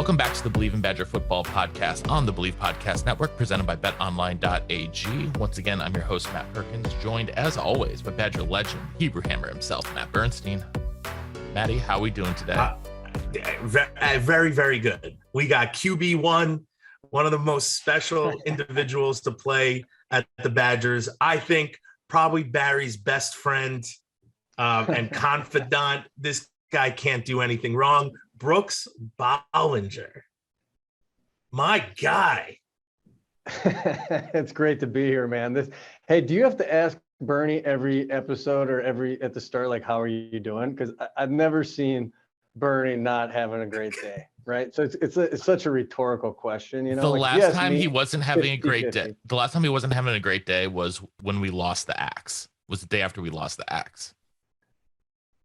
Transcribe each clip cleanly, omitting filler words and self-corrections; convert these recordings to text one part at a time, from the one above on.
Welcome back to the Bleav in Badger Football podcast on the Bleav Podcast Network, presented by betonline.ag. Once again, I'm your host, Matt Perkins, joined as always by Badger legend, Hebrew Hammer himself, Matt Bernstein. Matty, how are we doing today? Very, very good. We got QB1, one of the most special individuals to play at the Badgers. I think probably Barry's best friend and confidant. This guy can't do anything wrong. Brooks Bollinger. My guy. It's great to be here, man. Hey, do you have to ask Bernie every episode or at the start, like, how are you doing? Because I've never seen Bernie not having a great day, right? So it's such a rhetorical question, you know. The like, last time he wasn't having 50, a great 50. day. The last time he wasn't having a great day was when we lost the axe. Was the day after we lost the axe.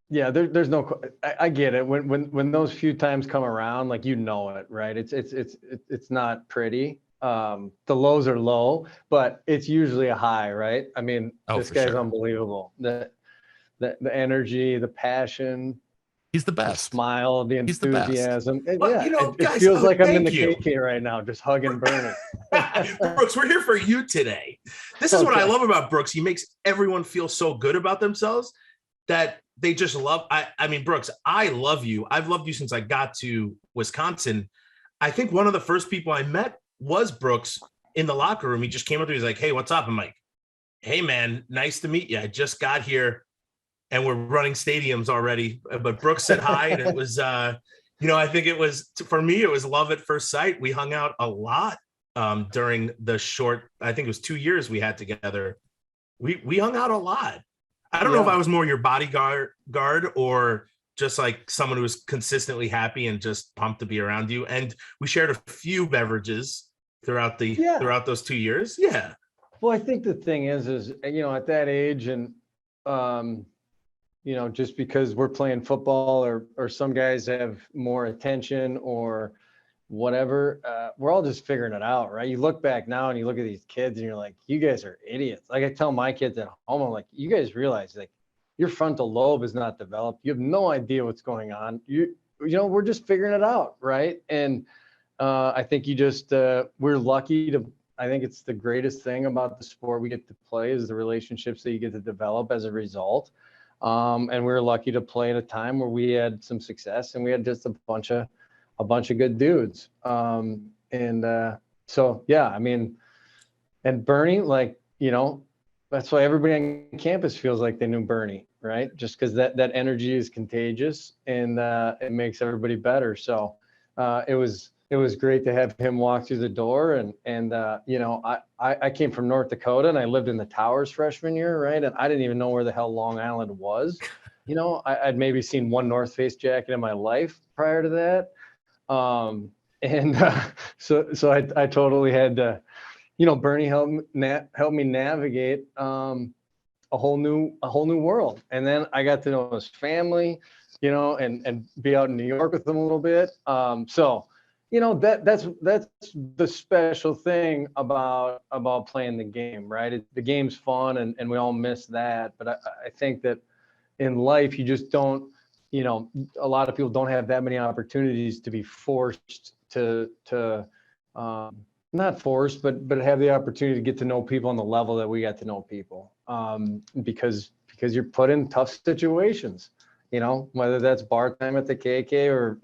Yeah, there's no. I get it. When those few times come around, like, you know it, right? It's not pretty. The lows are low, but it's usually a high, right? I mean, this guy's unbelievable. The energy, the passion. He's the best. The smile, the enthusiasm. Well, yeah, you know, it guys, feels like I'm in the thank you. KK right now, just hugging Bernie. Brooks, we're here for you today. This is what I love about Brooks. He makes everyone feel so good about themselves that they just love. I mean, Brooks, I love you. I've loved you since I got to Wisconsin. I think one of the first people I met was Brooks in the locker room. He just came up to me. He's like, "Hey, what's up?" I'm like, "Hey, man, nice to meet you. I just got here and we're running stadiums already." But Brooks said hi, and it was, I think it was, for me, it was love at first sight. We hung out a lot during the short, I think it was 2 years we had together. We hung out a lot. I don't know if I was more your bodyguard or just like someone who was consistently happy and just pumped to be around you. And we shared a few beverages throughout those 2 years. Yeah. Well, I think the thing is, at that age and, just because we're playing football or some guys have more attention or whatever, we're all just figuring it out, right? You look back now and you look at these kids and you're like, you guys are idiots. Like, I tell my kids at home, I'm like, you guys realize, like, your frontal lobe is not developed. You have no idea what's going on. We're just figuring it out, right? And I think we're lucky to. I think it's the greatest thing about the sport we get to play is the relationships that you get to develop as a result. And we're lucky to play at a time where we had some success and we had just a bunch of good dudes. So yeah, I mean, and Bernie, like, that's why everybody on campus feels like they knew Bernie, right? Just because that energy is contagious and it makes everybody better. So it was great to have him walk through the door. And I came from North Dakota and I lived in the Towers freshman year, right? And I didn't even know where the hell Long Island was. I'd maybe seen one North Face jacket in my life prior to that. So I totally had to, Bernie helped me navigate a whole new world. And then I got to know his family, and be out in New York with them a little bit. That's the special thing about playing the game, right? The game's fun and we all miss that. But I think that in life, you just don't, a lot of people don't have that many opportunities to be forced to not forced, but have the opportunity to get to know people on the level that we got to know people, because you're put in tough situations, whether that's bar time at the KK or,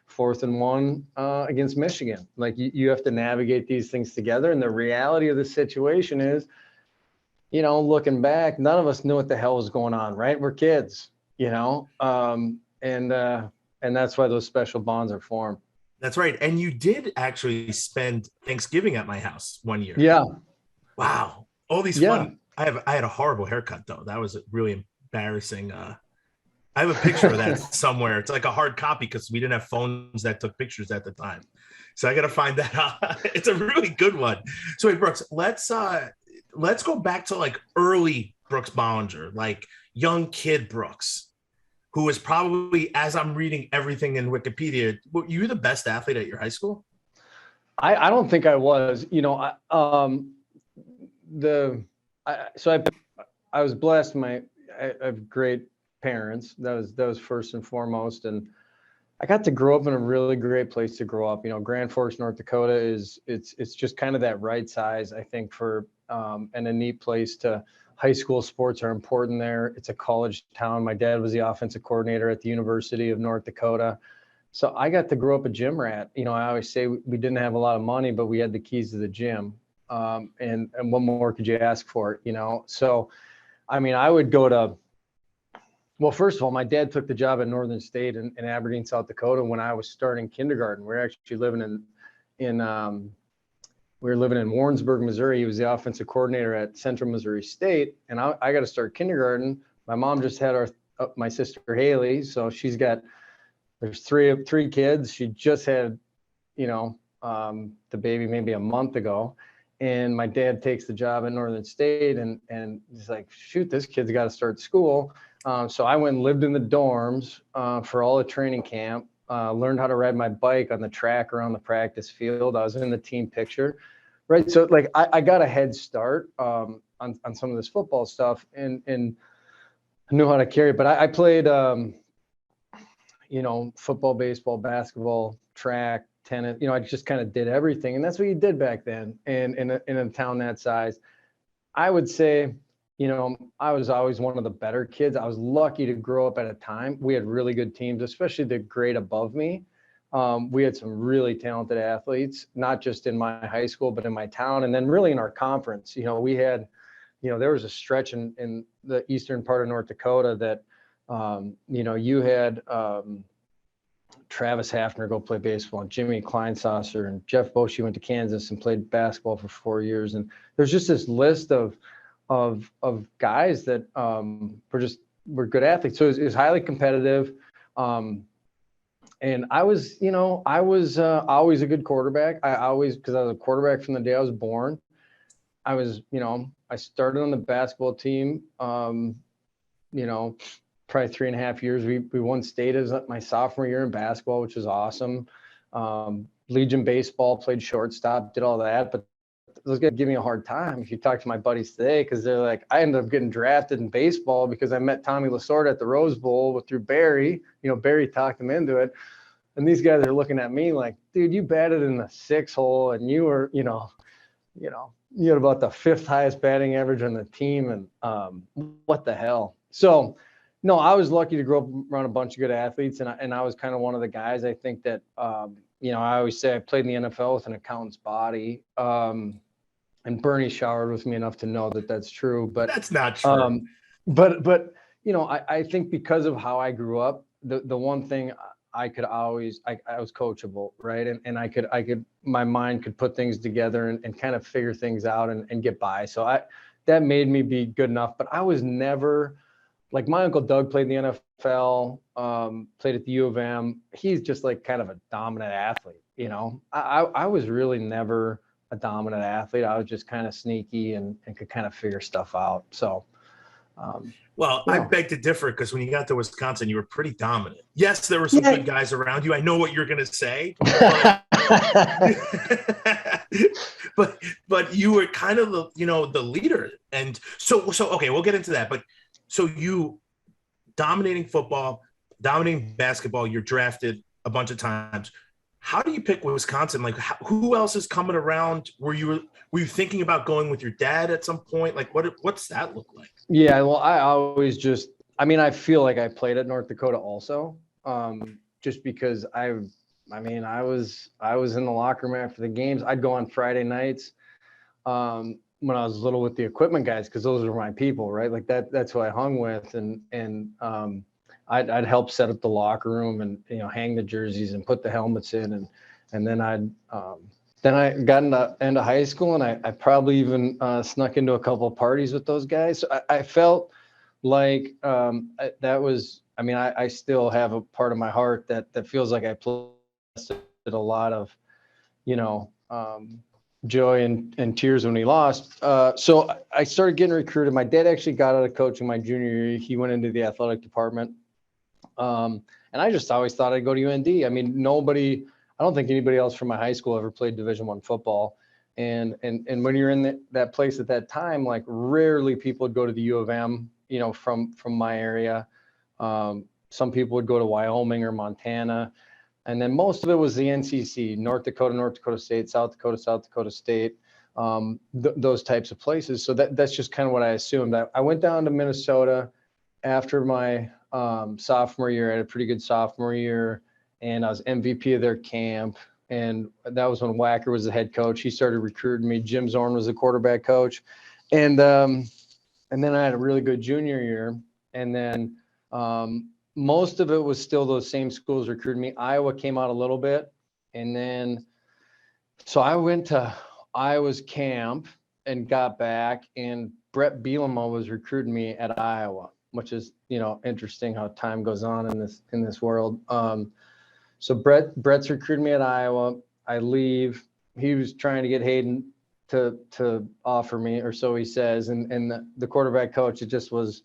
4th and 1 against Michigan. Like, you have to navigate these things together. And the reality of the situation is, looking back, none of us knew what the hell was going on, right? We're kids, and that's why those special bonds are formed. That's right. And you did actually spend Thanksgiving at my house one year. Yeah. Wow. All these fun. I had a horrible haircut though. That was really embarrassing. I have a picture of that somewhere. It's like a hard copy because we didn't have phones that took pictures at the time. So I got to find that out. It's a really good one. So wait, Brooks, let's go back to like early Brooks Bollinger, like young kid Brooks, who was probably, as I'm reading everything in Wikipedia, were you the best athlete at your high school? I don't think I was. I was blessed. I have great parents. That was first and foremost. And I got to grow up in a really great place to grow up. Grand Forks, North Dakota it's just kind of that right size, I think, for and a neat place to. High school sports are important there. It's a college town. My dad was the offensive coordinator at the University of North Dakota. So I got to grow up a gym rat. I always say we didn't have a lot of money, but we had the keys to the gym. And what more could you ask for, So, I would go to, well, first of all, my dad took the job at Northern State in Aberdeen, South Dakota when I was starting kindergarten. We were actually living we were living in Warrensburg, Missouri. He was the offensive coordinator at Central Missouri State. And I got to start kindergarten. My mom just had my sister Haley. So there's three kids. She just had, the baby maybe a month ago. And my dad takes the job at Northern State and he's like, shoot, this kid's got to start school. So I went and lived in the dorms for all the training camp, learned how to ride my bike on the track around the practice field. I was in the team picture, right? So like I got a head start on some of this football stuff and I knew how to carry it. But I played, football, baseball, basketball, track, tennis. I just kind of did everything. And that's what you did back then. And in a town that size, I would say, I was always one of the better kids. I was lucky to grow up at a time. We had really good teams, especially the grade above me. We had some really talented athletes, not just in my high school, but in my town. And then really in our conference, we had, there was a stretch in the eastern part of North Dakota that, you had Travis Hafner go play baseball and Jimmy Kleinsasser and Jeff Boschee went to Kansas and played basketball for 4 years. And there's just this list of guys that were good athletes. So it was highly competitive. And I was always a good quarterback. Because I was a quarterback from the day I was born. I was, I started on the basketball team, probably 3.5 years. We won state as my sophomore year in basketball, which was awesome. Legion baseball, played shortstop, did all that. But those guys give me a hard time if you talk to my buddies today, because they're like, I ended up getting drafted in baseball because I met Tommy Lasorda at the Rose Bowl through Barry. Barry talked him into it. And these guys are looking at me like, dude, you batted in the 6 hole and you were, you had about the 5th highest batting average on the team. And what the hell? So, no, I was lucky to grow up around a bunch of good athletes. And I was kind of one of the guys, I think that, I always say I played in the NFL with an accountant's body. And Bernie showered with me enough to know that that's true. But that's not true. But I think because of how I grew up, the one thing I was coachable, right? And I could my mind could put things together and kind of figure things out and get by. So that made me be good enough. But I was never, like, my Uncle Doug played in the NFL, played at the U of M. He's just like kind of a dominant athlete, I was really never a dominant athlete. I was just kind of sneaky and could kind of figure stuff out. So, I beg to differ, because when you got to Wisconsin, you were pretty dominant. Yes, there were some good guys around you. I know what you're going to say, but you were kind of the leader. And so okay, we'll get into that. But so you dominating football, dominating basketball, you're drafted a bunch of times. How do you pick Wisconsin? Like, who else is coming around? Were you thinking about going with your dad at some point? Like, what's that look like? Yeah, well, I always I feel like I played at North Dakota also, just because I was in the locker room after the games. I'd go on Friday nights when I was little with the equipment guys, because those were my people, right? Like that's who I hung with, and I'd help set up the locker room and hang the jerseys and put the helmets in, and then I got into high school, and I probably even snuck into a couple of parties with those guys. So I felt like that was, I still have a part of my heart that feels like I played a lot of joy and tears when we lost. So I started getting recruited. My dad actually got out of coaching my junior year. He went into the athletic department. And I just always thought I'd go to UND. I don't think anybody else from my high school ever played Division I football. And when you're in that place at that time, like, rarely people would go to the U of M, from my area. Some people would go to Wyoming or Montana. And then most of it was the NCC, North Dakota State, South Dakota State, those types of places. So that's just kind of what I assumed. I went down to Minnesota after my sophomore year. I had a pretty good sophomore year, and I was MVP of their camp. And that was when Wacker was the head coach. He started recruiting me. Jim Zorn was the quarterback coach. And then I had a really good junior year. And then most of it was still those same schools recruiting me. Iowa came out a little bit. And then, so I went to Iowa's camp and got back, and Brett Bielema was recruiting me at Iowa, which is, interesting how time goes on in this world. So Brett's recruiting me at Iowa. I leave. He was trying to get Hayden to offer me, or so he says. And the quarterback coach, it just was,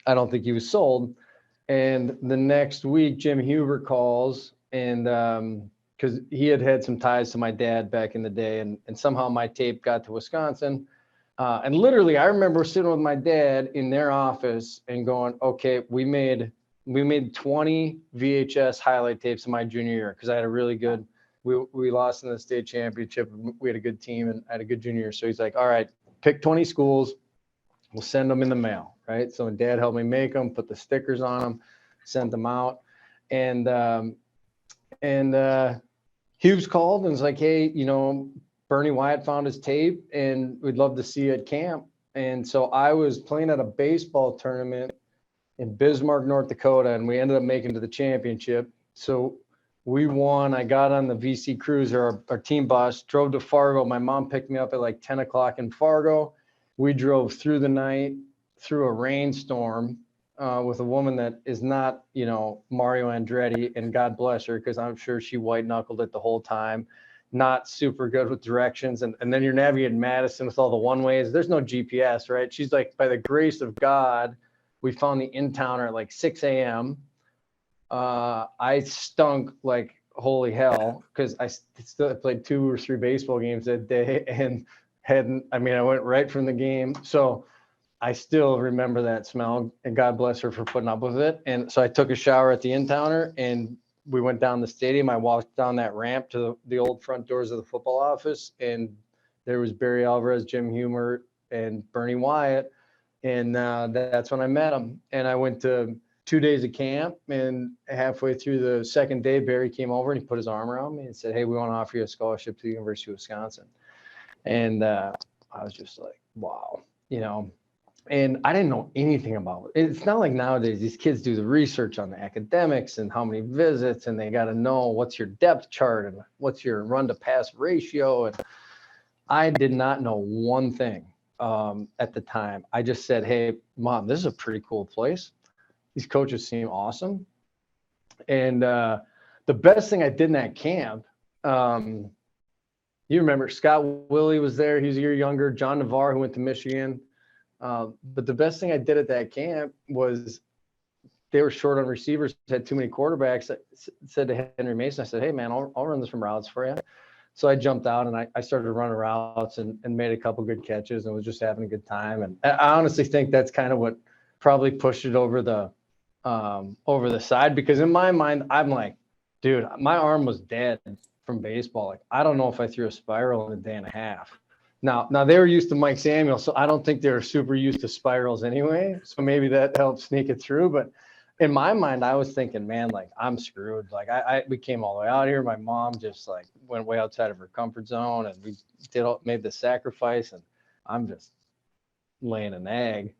I don't think he was sold. And the next week, Jim Huber calls, and because he had some ties to my dad back in the day, and somehow my tape got to Wisconsin. And literally, I remember sitting with my dad in their office and going, okay, we made 20 VHS highlight tapes in my junior year, because I had a really good, we lost in the state championship. We had a good team, and I had a good junior year. So he's like, all right, pick 20 schools. We'll send them in the mail, right? So Dad helped me make them, put the stickers on them, sent them out. And Hughes called and was like, hey, Bernie Wyatt found his tape, and we'd love to see you at camp. And so I was playing at a baseball tournament in Bismarck, North Dakota, and we ended up making it to the championship. So we won. I got on the VC Cruiser, our team bus, drove to Fargo. My mom picked me up at like 10 o'clock in Fargo. We drove through the night, through a rainstorm, with a woman that is not, Mario Andretti, and God bless her, because I'm sure she white knuckled it the whole time. Not super good with directions. And then you're navigating Madison with all the one ways. There's no GPS, right? She's like, by the grace of God, we found the in-towner at like 6 a.m. I stunk like holy hell, because I still played 2 or 3 baseball games that day, and I went right from the game. So I still remember that smell, and God bless her for putting up with it. And so I took a shower at the in-towner, and we went down the stadium. I walked down that ramp to the old front doors of the football office, and there was Barry Alvarez, Jim Humer, and Bernie Wyatt. And that's when I met him. And I went to 2 days of camp, and halfway through the second day, Barry came over and he put his arm around me and said, hey, we want to offer you a scholarship to the University of Wisconsin. And I was just like, wow, and I didn't know anything about it. It's not like nowadays these kids do the research on the academics and how many visits, and they got to know what's your depth chart and what's your run to pass ratio. And I did not know one thing at the time. I just said, hey, Mom, this is a pretty cool place. These coaches seem awesome. And the best thing I did in that camp, you remember Scott Willie was there. He was a year younger. John Navarre, who went to Michigan. But the best thing I did at that camp was they were short on receivers, had too many quarterbacks. I said to Henry Mason, I said, hey, man, I'll run some routes for you. So I jumped out and I started running routes and made a couple good catches and was just having a good time. And I honestly think that's kind of what probably pushed it over the side, because in my mind, I'm like, dude, my arm was dead from baseball. Like, I don't know if I threw a spiral in a day and a half. Now they were used to Mike Samuel, so I don't think they were super used to spirals anyway. So maybe that helped sneak it through. But in my mind, I was thinking, man, like, I'm screwed. Like we came all the way out here. My mom just like went way outside of her comfort zone, and we made the sacrifice, and I'm just laying an egg.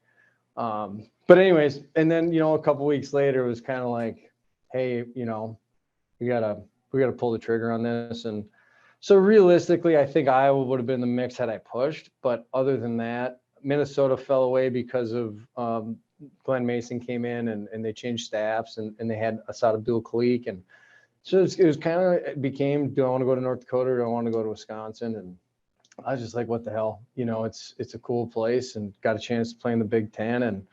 But anyways, and then, a couple weeks later, it was kind of like, hey, we gotta pull the trigger on this. And so realistically, I think Iowa would have been the mix had I pushed. But other than that, Minnesota fell away because of Glenn Mason came in and they changed staffs, and they had Asad Abdul-Khalik. And so it became, do I want to go to North Dakota or do I want to go to Wisconsin? And I was just like, what the hell? It's a cool place, and got a chance to play in the Big Ten. And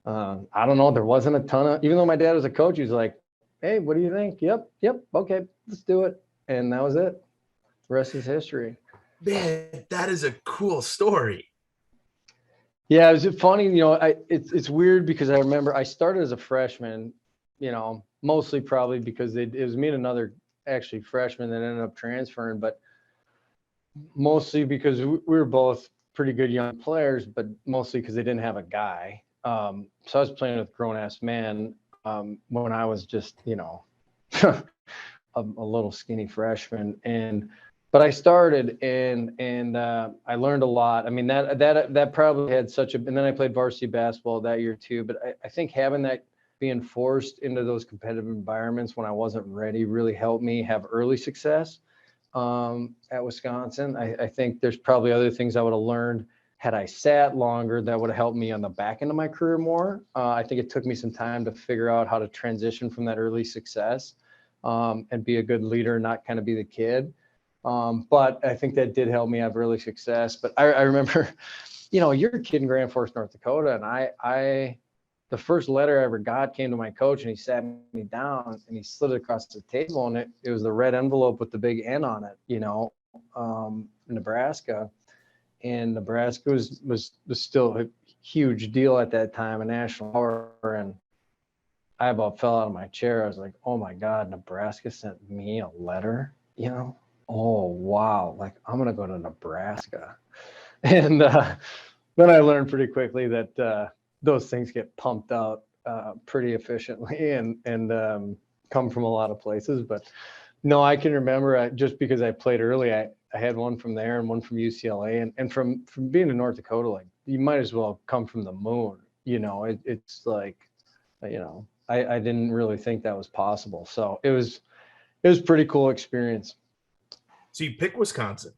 I don't know, there wasn't a ton of, even though my dad was a coach, he was like, hey, what do you think? Yep. Okay, let's do it. And that was it. The rest is history. Man, that is a cool story. Yeah, it was funny. It's weird because I remember I started as a freshman, mostly probably because it was me and another actually freshman that ended up transferring, but mostly because we were both pretty good young players, but mostly because they didn't have a guy. So I was playing with grown ass man when I was just, a little skinny freshman. But I started and I learned a lot. I mean, that probably had and then I played varsity basketball that year too. But I think having that, being forced into those competitive environments when I wasn't ready, really helped me have early success at Wisconsin. I think there's probably other things I would have learned had I sat longer that would have helped me on the back end of my career more. I think it took me some time to figure out how to transition from that early success and be a good leader, not kind of be the kid. But I think that did help me have early success. But I remember, you're a kid in Grand Forks, North Dakota, and the first letter I ever got came to my coach, and he sat me down and he slid it across the table, and it was the red envelope with the big N on it, Nebraska. And Nebraska was still a huge deal at that time, a national power, and I about fell out of my chair. I was like, oh my God, Nebraska sent me a letter, Oh, wow. Like, I'm going to go to Nebraska. And then I learned pretty quickly that those things get pumped out pretty efficiently and come from a lot of places. But no, I can remember just because I played early, I had one from there and one from UCLA. And from being in North Dakota, like, you might as well come from the moon. It's like, I didn't really think that was possible. So it was a pretty cool experience. So you pick Wisconsin.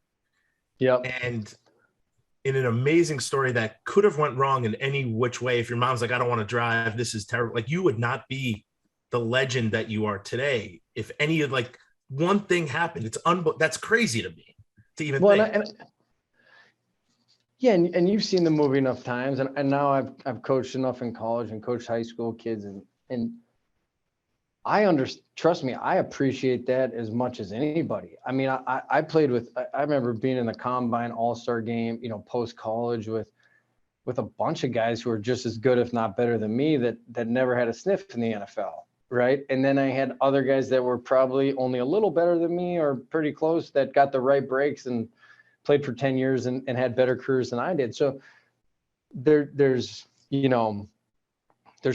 Yep. And in an amazing story that could have went wrong in any which way, if your mom's like, I don't want to drive, this is terrible. Like, you would not be the legend that you are today if any like one thing happened. That's crazy to me to even think. And you've seen the movie enough times, and now I've coached enough in college and coached high school kids, and trust me, I appreciate that as much as anybody. I mean, I played I remember being in the combine all-star game, post-college with a bunch of guys who were just as good, if not better than me, that never had a sniff in the NFL, right? And then I had other guys that were probably only a little better than me or pretty close that got the right breaks and played for 10 years and had better careers than I did. So there's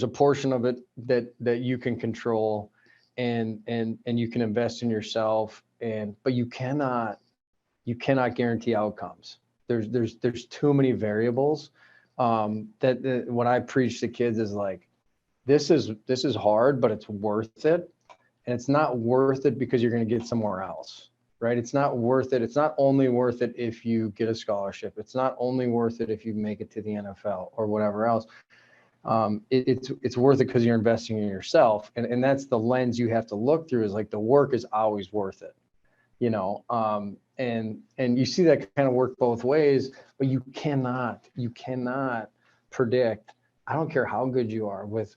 a portion of it that you can control and you can invest in yourself, but you cannot guarantee outcomes. There's too many variables that what I preach to kids is like, this is hard, but it's worth it. And it's not worth it because you're going to get somewhere else, right? It's not worth it. It's not only worth it if you get a scholarship. It's not only worth it if you make it to the NFL or whatever else. It's worth it because you're investing in yourself, and that's the lens you have to look through. Is like, the work is always worth it, and you see that kind of work both ways, but you cannot predict. I don't care how good you are with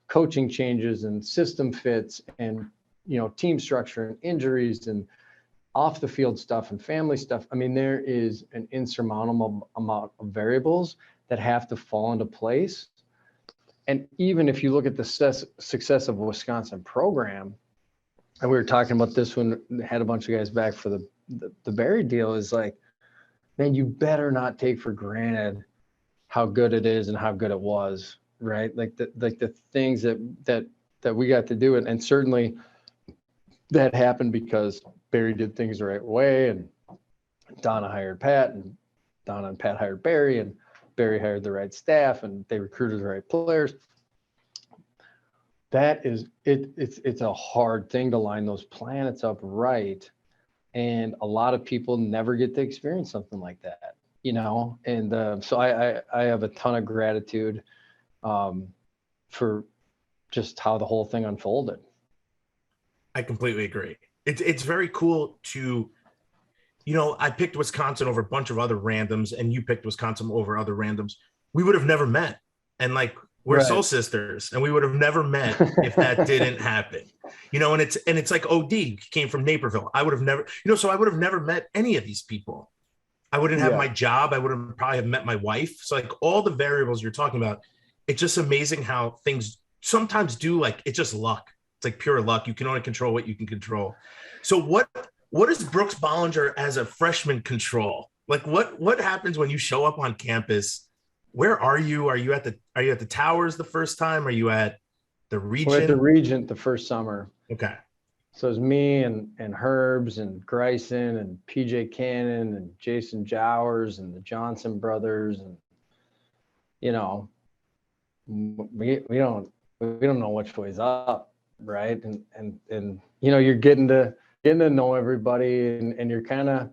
coaching changes and system fits and team structure and injuries and off the field stuff and family stuff. I mean, there is an insurmountable amount of variables that have to fall into place. And even if you look at the success of a Wisconsin program, and we were talking about this when we had a bunch of guys back for the Barry deal, is like, man, you better not take for granted how good it is and how good it was, right? Like the things that we got to do. And certainly that happened because Barry did things the right way, and Donna hired Pat, and Donna and Pat hired Barry, and Barry hired the right staff, and they recruited the right players. That is it's a hard thing to line those planets up right. And a lot of people never get to experience something like that, And so I have a ton of gratitude for just how the whole thing unfolded. I completely agree. It's very cool to, I picked Wisconsin over a bunch of other randoms, and you picked Wisconsin over other randoms. We would have never met. And like, we're right. soul sisters, and we would have never met if that didn't happen, and it's like OD came from Naperville. I would have never, so I would have never met any of these people. I wouldn't have my job. I would have probably have met my wife. So like, all the variables you're talking about, it's just amazing how things sometimes do like, it's just luck. It's like pure luck. You can only control what you can control. So what does Brooks Bollinger as a freshman control? Like what happens when you show up on campus? Where are you? Are you at the Towers the first time? Are you at the Regent? We're at the Regent the first summer. Okay. So it's me and Herbs and Grayson and PJ Cannon and Jason Jowers and the Johnson brothers, and we don't know which way's up, right? And you're getting to know everybody, and you're kind of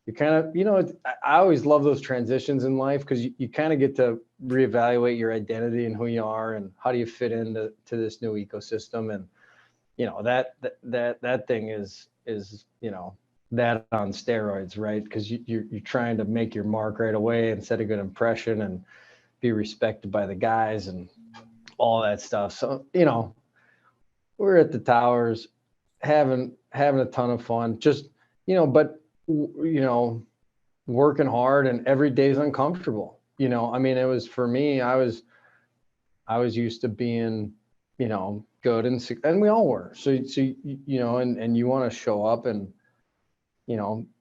I always love those transitions in life, because you kind of get to reevaluate your identity and who you are and how do you fit into this new ecosystem. And that thing is that on steroids, right? Because you're trying to make your mark right away and set a good impression and be respected by the guys and all that stuff. So we're at the Towers having a ton of fun, just but working hard, and every day's uncomfortable. It was, for me, I was used to being good, and we all were. So and you want to show up and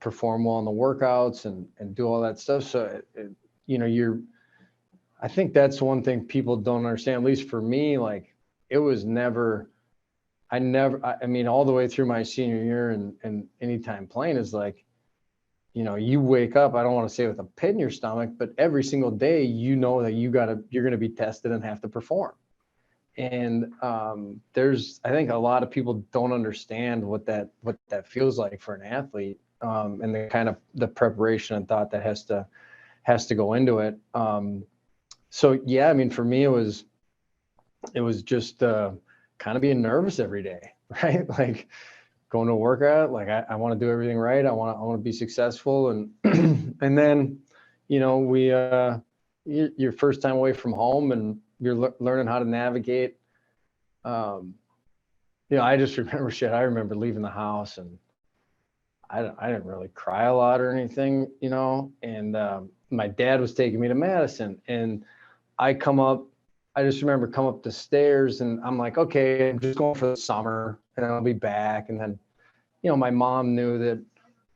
perform well in the workouts and do all that stuff. So I think that's one thing people don't understand, at least for me. Like, it was never, I mean, all the way through my senior year and anytime playing is like, you wake up, I don't want to say with a pit in your stomach, but every single day, that you're going to be tested and have to perform. And I think a lot of people don't understand what that feels like for an athlete, and the kind of the preparation and thought that has to go into it. So yeah, I mean, for me, it was just kind of being nervous every day, right? Like, going to a workout, like I want to do everything right. I want to be successful. And, and then, your first time away from home, and you're learning how to navigate. I just remember I remember leaving the house, and I didn't really cry a lot or anything, and my dad was taking me to Madison, and I just remember come up the stairs, and I'm like, okay, I'm just going for the summer and I'll be back. And then, my mom knew that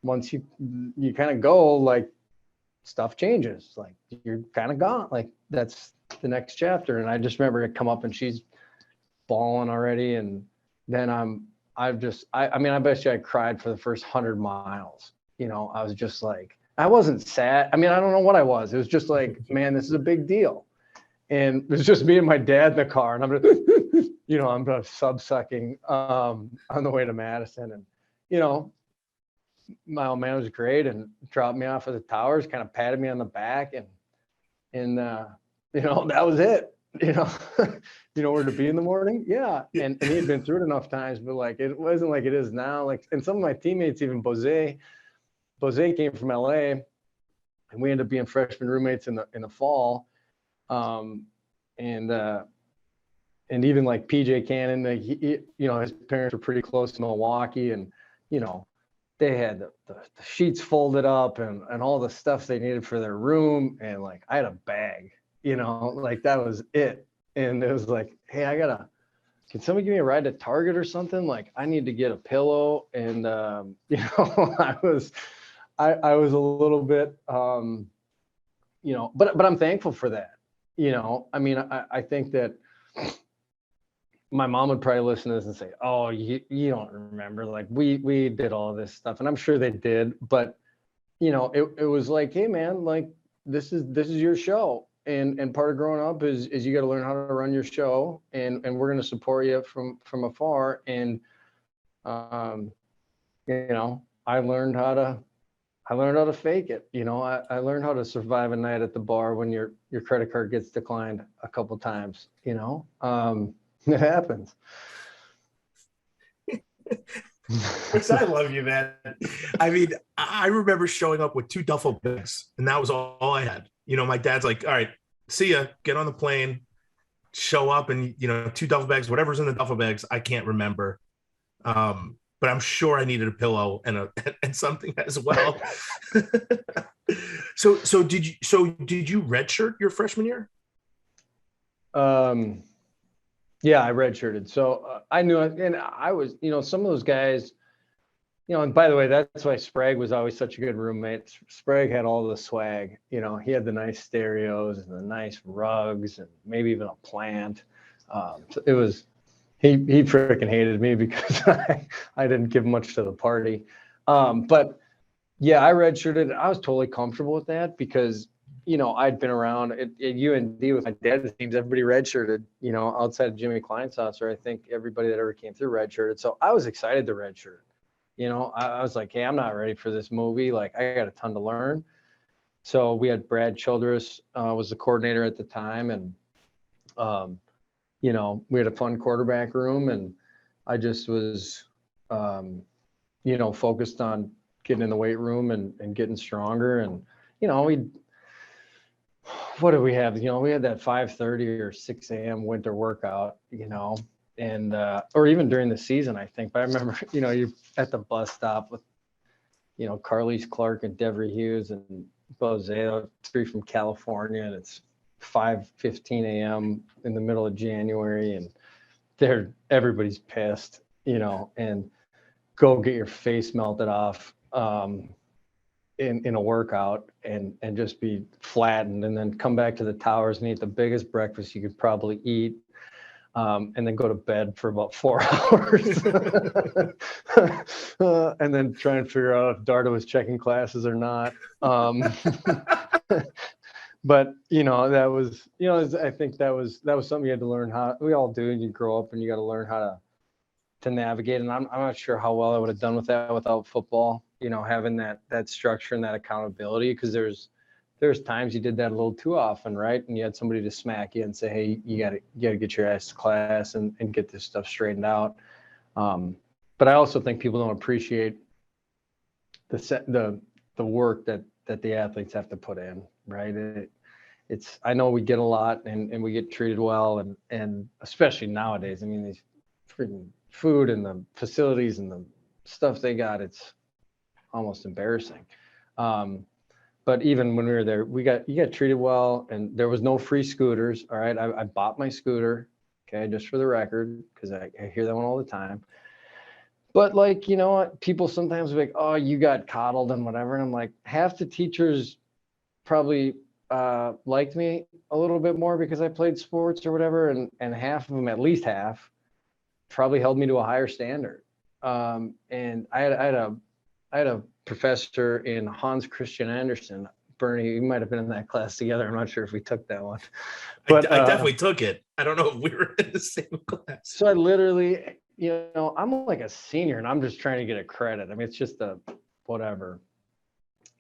once you kind of go, like, stuff changes, like you're kind of gone, like that's the next chapter. And I just remember it come up, and she's bawling already. And then I bet you I cried for the first 100 miles. I was just like, I wasn't sad. I mean, I don't know what I was. It was just like, man, this is a big deal. And it was just me and my dad in the car, and I'm just, sub-sucking on the way to Madison. And, my old man was great and dropped me off at the Towers, kind of patted me on the back, and that was it. Where to be in the morning. Yeah. And he had been through it enough times, but like, it wasn't like it is now. Like, and some of my teammates, even Bose came from LA, and we ended up being freshman roommates in the fall. And even like PJ Cannon, like his parents were pretty close to Milwaukee, and they had the sheets folded up and all the stuff they needed for their room, and like I had a bag, like that was it. And it was like, hey, can somebody give me a ride to Target or something? Like, I need to get a pillow. And I was a little bit but I'm thankful for that. I mean, I think that my mom would probably listen to this and say, oh, you don't remember, like we did all this stuff. And I'm sure they did, but it was like, hey man, like this is your show. And part of growing up is you got to learn how to run your show, and we're going to support you from afar. And I learned how to fake it. I learned how to survive a night at the bar when your credit card gets declined a couple times. It happens. Because I love you, man. I mean, I remember showing up with 2 duffel bags, and that was all I had. My dad's like, all right, see ya, get on the plane, show up, and 2 duffel bags, whatever's in the duffel bags, I can't remember. But I'm sure I needed a pillow and something as well. So did you redshirt your freshman year? Yeah, I redshirted. So I knew it, and I was, some of those guys, and by the way, that's why Sprague was always such a good roommate. Sprague had all the swag, he had the nice stereos and the nice rugs and maybe even a plant. So it was, he freaking hated me because I didn't give much to the party. But yeah, I redshirted. I was totally comfortable with that because, I'd been around at UND with my dad's teams. Everybody redshirted, outside of Jimmy Kleinsasser. I think everybody that ever came through redshirted. So I was excited to redshirt. I was like, hey, I'm not ready for this movie. Like, I got a ton to learn. So we had Brad Childress was the coordinator at the time, and we had a fun quarterback room, and I just was, focused on getting in the weight room and getting stronger. And, what did we have? We had that 5:30 or 6 a.m. winter workout, and, or even during the season, I think. But I remember, you're at the bus stop with, Carlise Clark and Devery Hughes and Bo Zale, three from California, and it's 5:15 a.m. in the middle of January, and everybody's pissed, and go get your face melted off in a workout and just be flattened, and then come back to the towers and eat the biggest breakfast you could probably eat, and then go to bed for about 4 hours, and then try and figure out if Darda was checking classes or not. But that was, I think that was something you had to learn how. We all do, and you grow up and you got to learn how to navigate. And I'm not sure how well I would have done with that without football. Having that structure and that accountability, because there's times you did that a little too often, right? And you had somebody to smack you and say, hey, you gotta get your ass to class and get this stuff straightened out. But I also think people don't appreciate the work that the athletes have to put in, right? It's I know we get a lot and we get treated well, and especially nowadays. I mean, these freaking food and the facilities and the stuff they got, it's almost embarrassing. But even when we were there, you got treated well, and there was no free scooters. All right, I bought my scooter, okay, just for the record, because I hear that one all the time. But like, what, people sometimes are like, oh, you got coddled and whatever, and I'm like, half the teachers probably liked me a little bit more because I played sports or whatever, and half of them, at least half, probably held me to a higher standard. And I had a professor in Hans Christian Andersen. Bernie, you might have been in that class together. I'm not sure if we took that one, but I definitely took it. I don't know if we were in the same class. So I literally, I'm like a senior and I'm just trying to get a credit. I mean, it's just a whatever.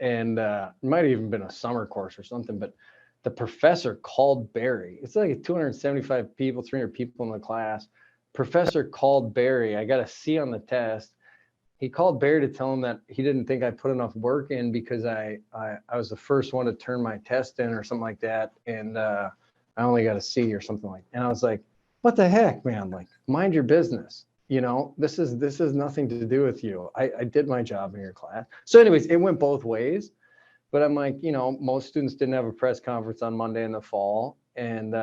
And it might have even been a summer course or something, but the professor called Barry. It's like 275 people, 300 people in the class. Professor called Barry. I got a C on the test. He called Barry to tell him that he didn't think I put enough work in because I was the first one to turn my test in or something like that. And I only got a C or something like that. And I was like, what the heck, man? Like, mind your business. This is nothing to do with you. I did my job in your class. So anyways, it went both ways. But I'm like, most students didn't have a press conference on Monday in the fall. And,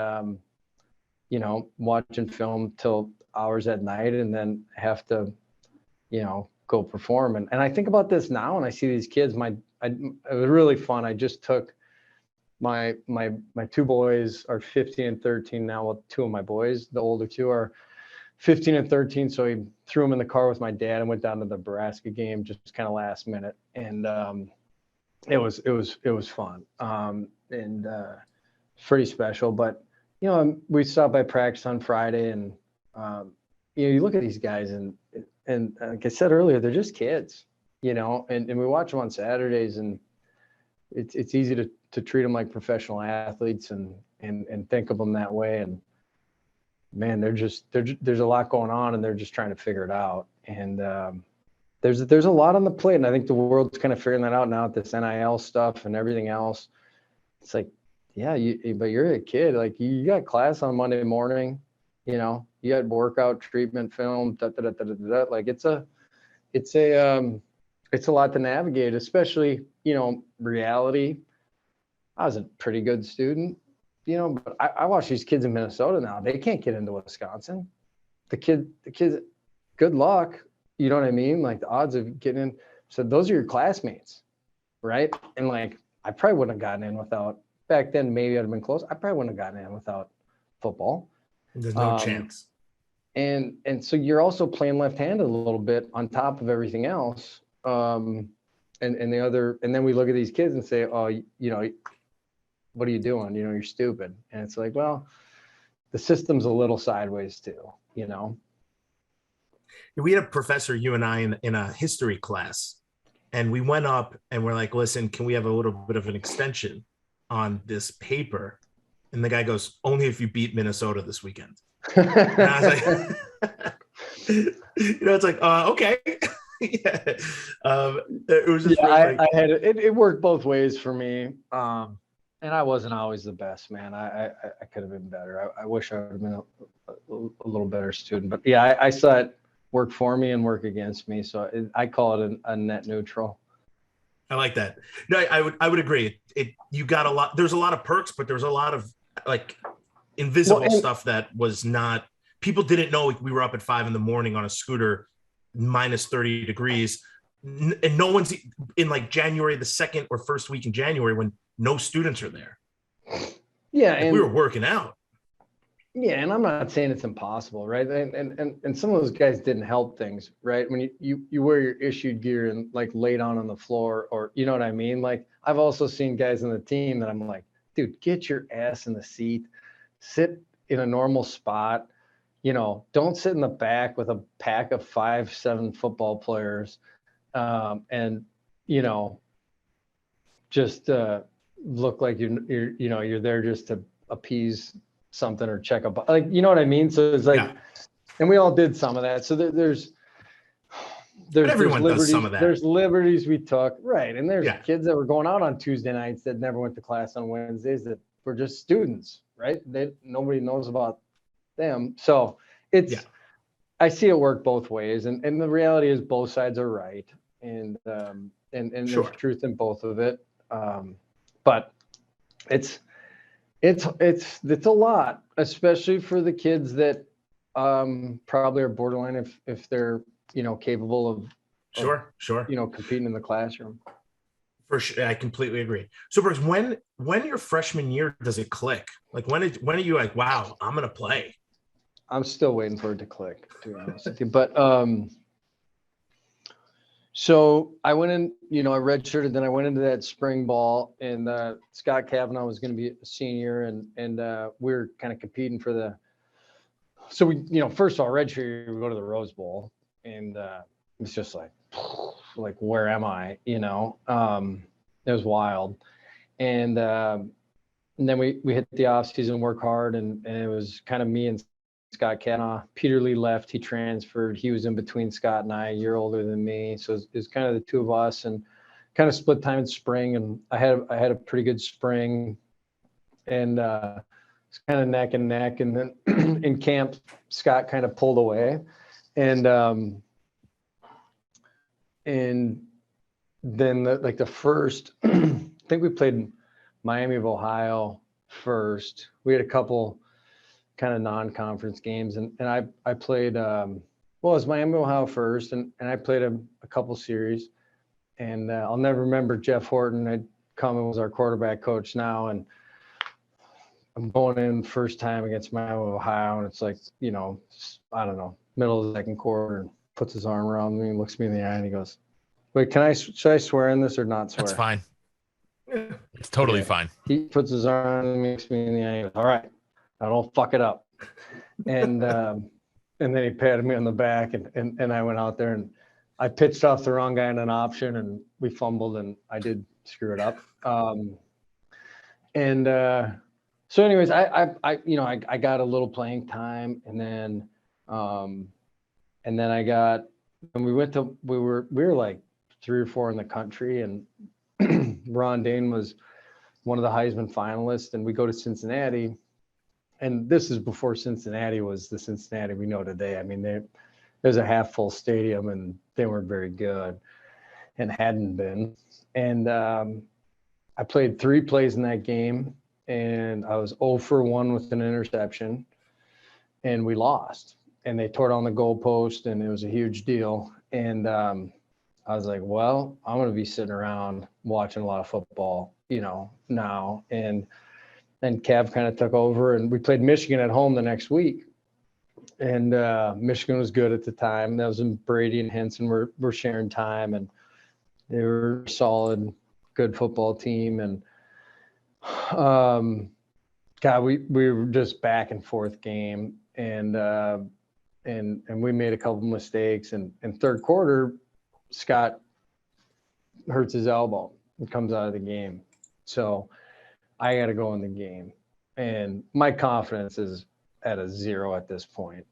watching film till hours at night and then have to, go perform. And I think about this now and I see these kids, it was really fun. I just took my two boys are 15 and 13 now. Well, two of my boys, the older two, are 15 and 13. So he threw them in the car with my dad and went down to the Nebraska game just kind of last minute. And it was fun and pretty special. But, we stopped by practice on Friday and, you look at these guys and like I said earlier, they're just kids, and we watch them on Saturdays, and it's easy to treat them like professional athletes and think of them that way. And man, there's a lot going on and they're just trying to figure it out. And there's a lot on the plate. And I think the world's kind of figuring that out now with this NIL stuff and everything else. It's like, yeah, but you're a kid. Like you got class on Monday morning, you had workout, treatment, film, like it's a lot to navigate, especially, reality. I was a pretty good student, but I watch these kids in Minnesota now. They can't get into Wisconsin. The kids, good luck. You know what I mean? Like the odds of getting in. So those are your classmates, right? And like, I probably wouldn't have gotten in without, back then, maybe I'd have been close. I probably wouldn't have gotten in without football. There's no chance. And so you're also playing left-handed a little bit on top of everything else. And then we look at these kids and say, oh, what are you doing? You're stupid. And it's like, well, the system's a little sideways too, We had a professor, you and I, in a history class, and we went up and we're like, listen, can we have a little bit of an extension on this paper? And the guy goes, only if you beat Minnesota this weekend. And I was like, it's like, okay. Yeah. It was just I had it worked both ways for me. And I wasn't always the best, man. I could have been better. I wish I would have been a little better student, but yeah, I saw it work for me and work against me. So I call it a net neutral. I like that. No, I would agree. You got a lot. There's a lot of perks, but there's a lot of like invisible stuff that was not. People didn't know we were up at 5 a.m. on a scooter, minus 30 degrees, and no one's in like January, the second or first week in January when no students are there. Yeah, like and we were working out. Yeah, and I'm not saying it's impossible, right? And some of those guys didn't help things, right? When you wear your issued gear and like lay down on the floor, or you know what I mean? Like I've also seen guys on the team that I'm like, dude, get your ass in the seat, sit in a normal spot, don't sit in the back with a pack of 5'7" football players, and just look like you're there just to appease something or check up, like, you know what I mean? So it's like, and we all did some of that. So there's everyone does some of that. There's liberties we took, right? And there's kids that were going out on Tuesday nights that never went to class on Wednesdays that were just students, right? Nobody knows about them. So I see it work both ways, and the reality is both sides are right, and there's truth in both of it. But it's a lot, especially for the kids that probably are borderline if they're capable of competing in the classroom. For sure, I completely agree. So Bruce, when your freshman year does it click? Like when are you like, wow, I'm gonna play? I'm still waiting for it to click, to be honest with you. But so I went in, I redshirted, then I went into that spring ball, and Scott Kavanaugh was going to be a senior, and we were kind of competing for the. So we, first of all, redshirt, we go to the Rose Bowl, and it's just like where am I? It was wild, and then we hit the off season, work hard, and it was kind of me and Scott Kavanaugh. Peter Lee left, he transferred. He was in between Scott and I, a year older than me. So it's kind of the two of us, and kind of split time in spring. And I had a pretty good spring, and it's kind of neck and neck. And then in camp, Scott kind of pulled away, and then the first, I think we played Miami of Ohio first. We had a couple kind of non-conference games, and I played it was Miami Ohio first, and I played a couple series, and I'll never remember Jeff Horton had come and was our quarterback coach now, and I'm going in first time against Miami Ohio, and it's like, I don't know, middle of the second quarter, and puts his arm around me and looks me in the eye, and he goes, wait, should I swear in this or not swear? That's fine. It's totally fine. He puts his arm and looks me in the eye, and he goes, all right, I don't fuck it up. And then he patted me on the back, and I went out there, and I pitched off the wrong guy in an option, and we fumbled, and I did screw it up. So anyways, I got a little playing time, and then we were like 3 or 4 in the country, and Ron Dane was one of the Heisman finalists, and we go to Cincinnati. And this is before Cincinnati was the Cincinnati we know today. I mean, there's a half full stadium, and they weren't very good and hadn't been. And I played 3 plays in that game, and I was 0 for 1 with an interception, and we lost. And they tore down the goalpost, and it was a huge deal. And I was like, well, I'm going to be sitting around watching a lot of football, now. And then Cav kind of took over, and we played Michigan at home the next week. And Michigan was good at the time. That was when Brady and Henson were sharing time, and they were a solid, good football team. And God, we were just back and forth game, and we made a couple mistakes. And in third quarter, Scott hurts his elbow and comes out of the game. So I got to go in the game, and my confidence is at a 0 at this point,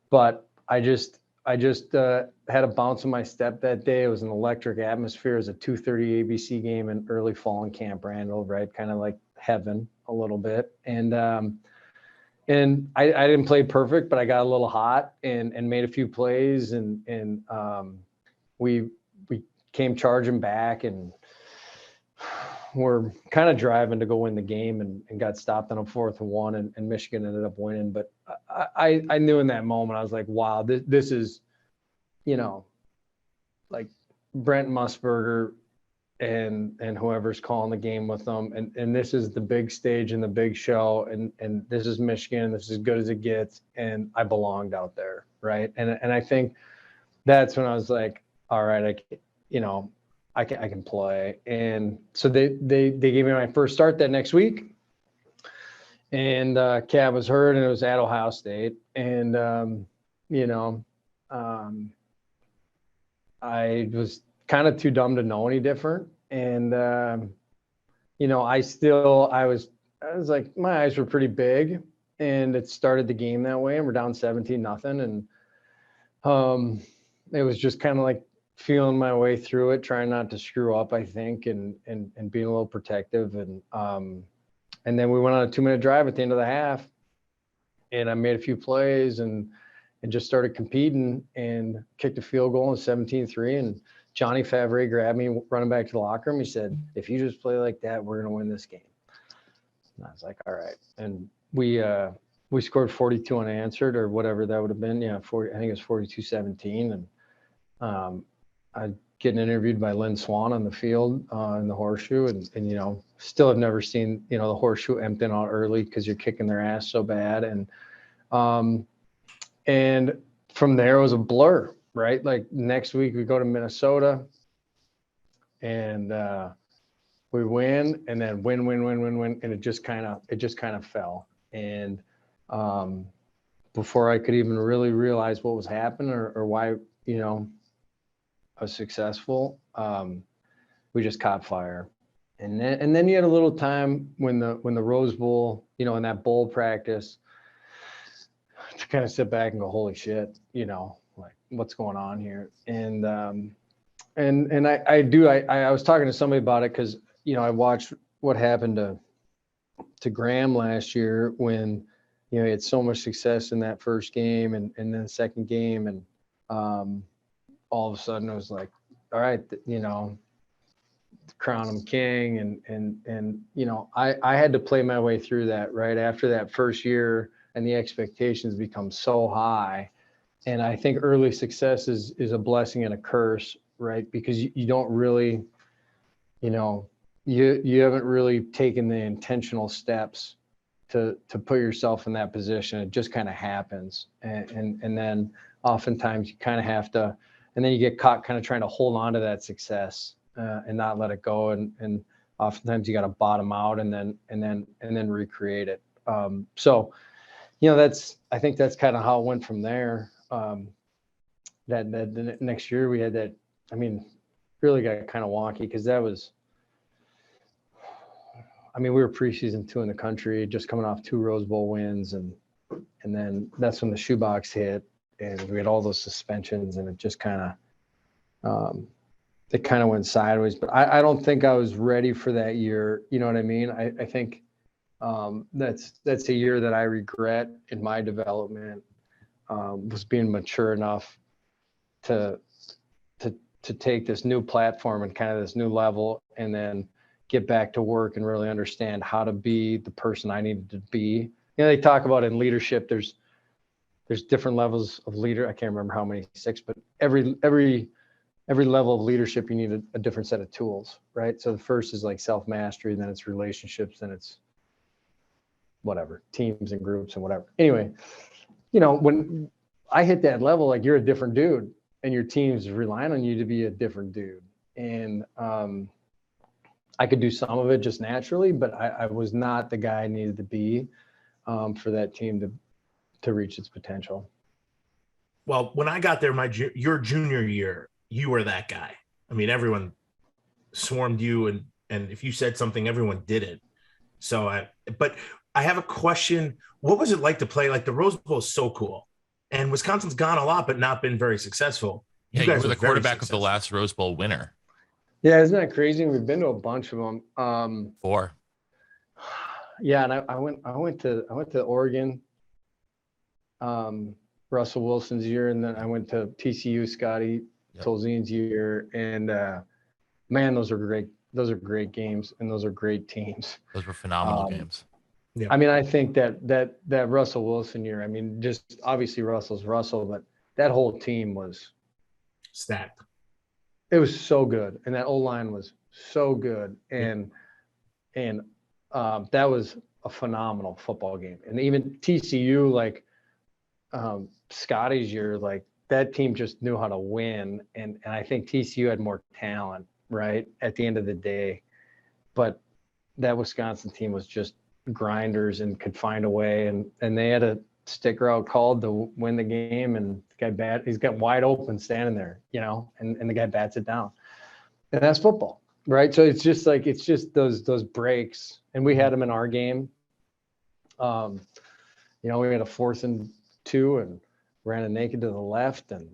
but I just had a bounce in my step that day. It was an electric atmosphere. It was a 2:30 ABC game in early fall in Camp Randall, right? Kind of like heaven a little bit. And I didn't play perfect, but I got a little hot and made a few plays, and we came charging back, and we're kind of driving to go win the game, and got stopped on a 4th and 1, and Michigan ended up winning. But I knew in that moment, I was like, wow, this is, like Brent Musburger and whoever's calling the game with them. And this is the big stage and the big show. And this is Michigan. This is as good as it gets. And I belonged out there. Right. And I think that's when I was like, all right, I can play. And so they gave me my first start that next week. And Cav was hurt, and it was at Ohio State. And, I was kind of too dumb to know any different. And, I was like, my eyes were pretty big, and it started the game that way, and we're down 17-0. And it was just kind of like feeling my way through it, trying not to screw up, I think, and being a little protective. And then we went on a 2-minute drive at the end of the half, and I made a few plays and just started competing and kicked a field goal in 17-3. And Johnny Favre grabbed me running back to the locker room. He said, if you just play like that, we're going to win this game. And I was like, all right. And we scored 42 unanswered, or whatever that would have been. Yeah, 40, I think it was 42-17. And I getting interviewed by Lynn Swan on the field in the horseshoe, and still have never seen the horseshoe emptying out early because you're kicking their ass so bad. And from there it was a blur, right? Like next week we go to Minnesota, and we win, and then win, and it just kind of fell. And before I could even really realize what was happening or why I was successful, we just caught fire. And then you had a little time when the Rose Bowl, in that bowl practice, to kind of sit back and go, holy shit, like what's going on here? And I was talking to somebody about it, because I watched what happened to Graham last year when he had so much success in that first game, and then the second game, and all of a sudden it was like, all right, crown him king. And I had to play my way through that right after that first year, and the expectations become so high. And I think early success is a blessing and a curse, right? Because you don't really, you haven't really taken the intentional steps to put yourself in that position. It just kind of happens. And then oftentimes you kind of have to, and then you get caught kind of trying to hold on to that success and not let it go. And oftentimes you got to bottom out and then recreate it. So, I think that's kind of how it went from there. That the next year we had that, really got kind of wonky, because that was, we were preseason 2 in the country, just coming off 2 Rose Bowl wins. And then that's when the shoebox hit, and we had all those suspensions, and it just kind of, it kind of went sideways. But I don't think I was ready for that year. You know what I mean? I think that's a year that I regret in my development, was being mature enough to take this new platform and kind of this new level, and then get back to work and really understand how to be the person I needed to be. They talk about in leadership, there's different levels of leader. I can't remember how many, 6, but every level of leadership, you need a different set of tools, right? So the first is like self-mastery, then it's relationships, then it's whatever, teams and groups and whatever. Anyway, when I hit that level, like you're a different dude and your team's relying on you to be a different dude. And I could do some of it just naturally, but I was not the guy I needed to be for that team to reach its potential. Well, when I got there, your junior year, you were that guy. I mean, everyone swarmed you, and if you said something, everyone did it. So but I have a question. What was it like to play? Like the Rose Bowl is so cool, and Wisconsin's gone a lot, but not been very successful. You guys were the quarterback of the last Rose Bowl winner. Yeah, isn't that crazy? We've been to a bunch of them. 4. Yeah, and I went to Oregon, Russell Wilson's year, and then I went to TCU, Scotty Tolzien's year, and man, those are great. Those are great games, and those are great teams. Those were phenomenal games. Yeah. I mean, I think that Russell Wilson year, I mean, just obviously Russell's Russell, but that whole team was stacked. It was so good, and that O-line was so good, and that was a phenomenal football game. And even TCU, like Scotty's year, like that team just knew how to win, and I think TCU had more talent, right, at the end of the day. But that Wisconsin team was just grinders and could find a way, and they had a stick route called to win the game, and the guy he's got wide open standing there, and the guy bats it down. And that's football, right? So it's just those breaks, and we had them in our game. We had a 4th and 2 and ran a naked to the left, and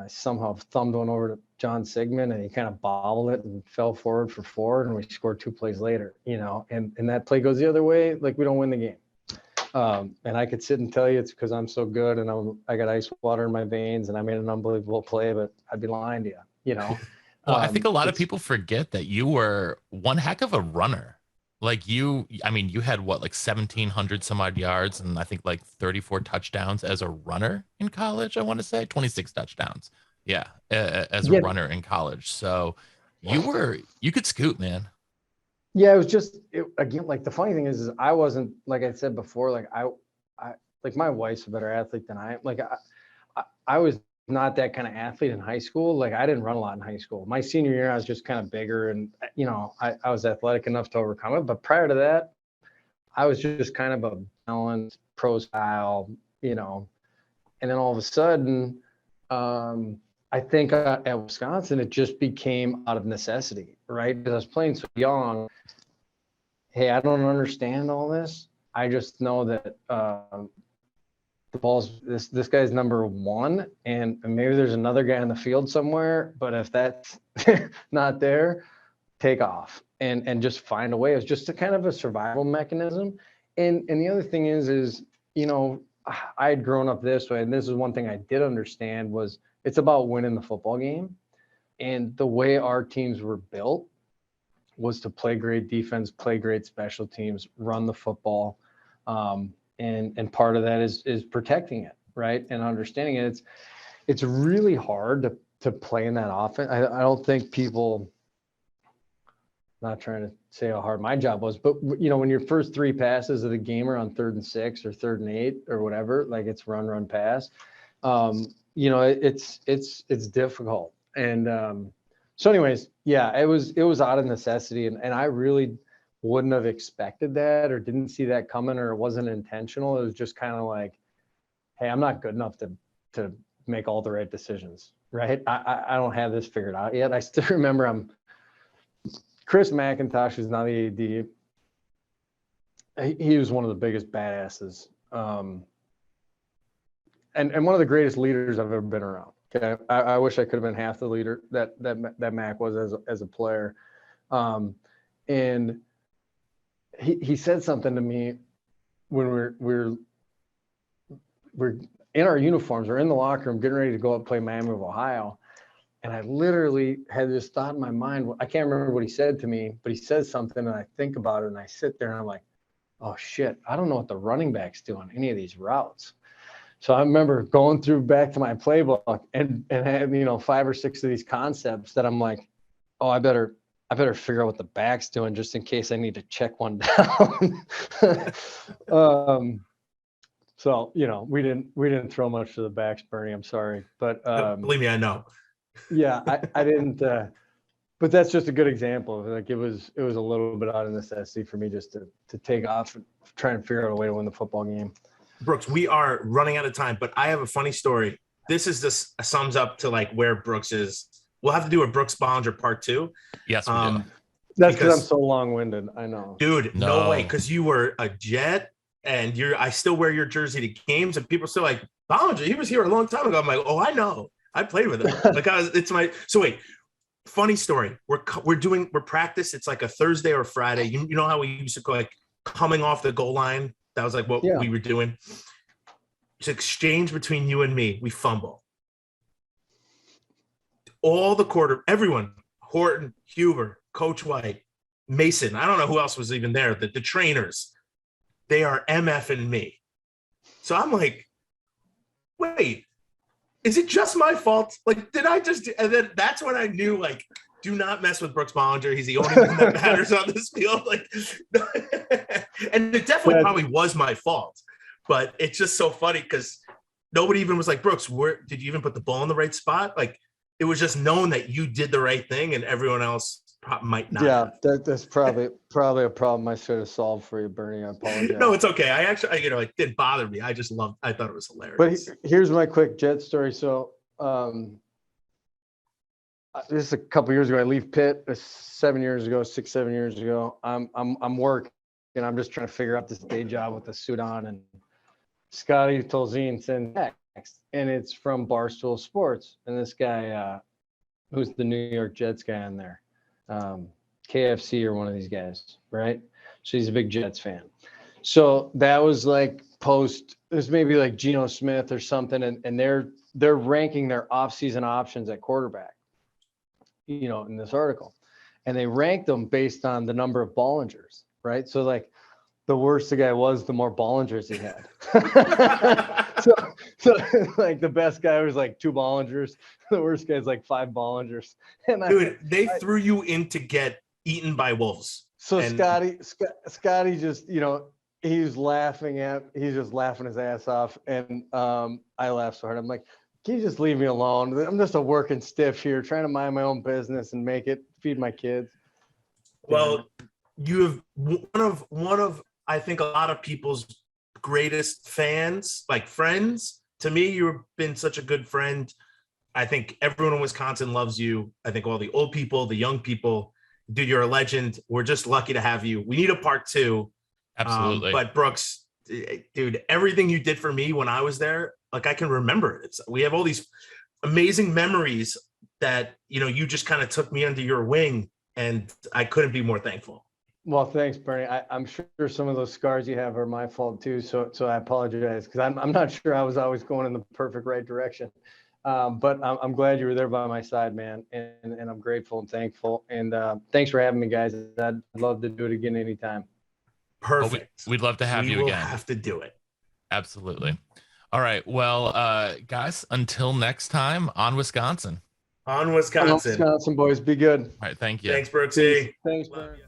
somehow thumbed one over to John Sigmund, and he kind of bobbled it and fell forward for 4, and we scored 2 plays later, and that play goes the other way, like we don't win the game. And I could sit and tell you it's because I'm so good and I got ice water in my veins and I made an unbelievable play, but I'd be lying to you, Well, I think a lot of people forget that you were one heck of a runner. Like you had what, like 1,700 some odd yards and I think like 34 touchdowns as a runner in college. I want to say 26 touchdowns. Yeah. As a runner in college. So you could scoot, man. Yeah, it was just again, like the funny thing is I wasn't, like I said before, like I like my wife's a better athlete than I am. Like I was not that kind of athlete in high school. Like I didn't run a lot in high school. My senior year, I was just kind of bigger and I was athletic enough to overcome it. But prior to that, I was just kind of a balanced pro style, and then all of a sudden, I think at Wisconsin, it just became out of necessity, right? Because I was playing so young. Hey, I don't understand all this. I just know that the ball's this guy's number 1, and maybe there's another guy in the field somewhere. But if that's not there, take off and just find a way. It's just a kind of a survival mechanism. And the other thing is I had grown up this way, and this is one thing I did understand was it's about winning the football game. And the way our teams were built was to play great defense, play great special teams, run the football. And part of that is protecting it, right? And understanding it. It's really hard to play in that offense. I don't think people, not trying to say how hard my job was, but when your first 3 passes of the game are on 3rd and 6 or 3rd and 8 or whatever, like it's run, pass. It's difficult. And so anyways, yeah, it was out of necessity. And I really wouldn't have expected that or didn't see that coming, or it wasn't intentional. It was just kind of like, hey, I'm not good enough to make all the right decisions, right? I don't have this figured out yet. I still remember Chris McIntosh is now the AD. He was one of the biggest badasses. And one of the greatest leaders I've ever been around. Okay, I wish I could have been half the leader that Mac was as a player. And he said something to me when we're in our uniforms, we're in the locker room getting ready to go up and play Miami of Ohio, And I literally had this thought in my mind. I can't remember what he said to me, but he says something and I think about it and I sit there and I'm like, oh shit, I don't know what the running back's doing any of these routes. So I remember going through back to my playbook and had, 5 or 6 of these concepts that I'm like, oh, I better figure out what the back's doing just in case I need to check one down. So, we didn't throw much to the backs, Bernie. I'm sorry, but Believe me, I know. Yeah, I didn't. But that's just a good example. Like it was a little bit out of necessity for me just to take off and try and figure out a way to win the football game. Brooks, we are running out of time, but I have a funny story. This is just sums up to like where Brooks is. We'll have to do a Brooks Bollinger part 2. Yes, we do. That's because I'm so long-winded. I know, dude. No way, because you were a Jet, and I still wear your jersey to games, and people are still like, Bollinger, he was here a long time ago. I'm like, oh, I know. I played with him. It's my. So wait, funny story. We're practice. It's like a Thursday or Friday. You know how we used to go like coming off the goal line. That was like what we were doing. It's exchange between you and me. We fumble. All the everyone, Horton, Huber, Coach White, Mason. I don't know who else was even there. The trainers, they are MFing me. So I'm like, wait, is it just my fault? Like, did I just? And then that's when I knew, like, do not mess with Brooks Bollinger. He's the only one that matters on this field. Like, and it definitely probably was my fault, but it's just so funny because nobody even was like, Brooks, where did you even put the ball in the right spot? Like, it was just known that you did the right thing, and everyone else might not. Yeah, that's probably a problem I should have solved for you, Bernie. I apologize. No, it's okay. I actually, it didn't bother me. I thought it was hilarious. But here's my quick Jet story. So, this is a couple years ago. I leave Pitt 7 years ago, 7 years ago. I'm working, and I'm just trying to figure out this day job with the suit on. And Scotty Tolzien sends text, and it's from Barstool Sports. And this guy, who's the New York Jets guy on there, KFC or one of these guys, right? So he's a big Jets fan. So that was like there's maybe like Geno Smith or something, and they're ranking their offseason options at quarterback, in this article. And they ranked them based on the number of Bollingers, right? So like the worse the guy was, the more Bollingers he had. so like the best guy was like 2 Bollingers. The worst guy's like 5 Bollingers. And dude, they threw you in to get eaten by wolves. So Scotty just, he's just laughing his ass off. And I laughed so hard. I'm like, can you just leave me alone? I'm just a working stiff here, trying to mind my own business and feed my kids. Well, you have one of I think a lot of people's greatest fans, like friends. To me, you've been such a good friend. I think everyone in Wisconsin loves you. I think all the old people, the young people, dude, you're a legend. We're just lucky to have you. We need a part 2. Absolutely. But Brooks, dude, everything you did for me when I was there, like I can remember it. We have all these amazing memories that, you just kind of took me under your wing, and I couldn't be more thankful. Well, thanks, Bernie. I'm sure some of those scars you have are my fault too. So I apologize because I'm not sure I was always going in the perfect right direction. But I'm glad you were there by my side, man. And I'm grateful and thankful. And thanks for having me, guys. I'd love to do it again anytime. Perfect. We'd love to have you again. We will have to do it. Absolutely. All right. Well, guys, until next time, on Wisconsin. On Wisconsin. Wisconsin, boys. Be good. All right. Thank you. Thanks, Brooksy. Thanks, Bernie.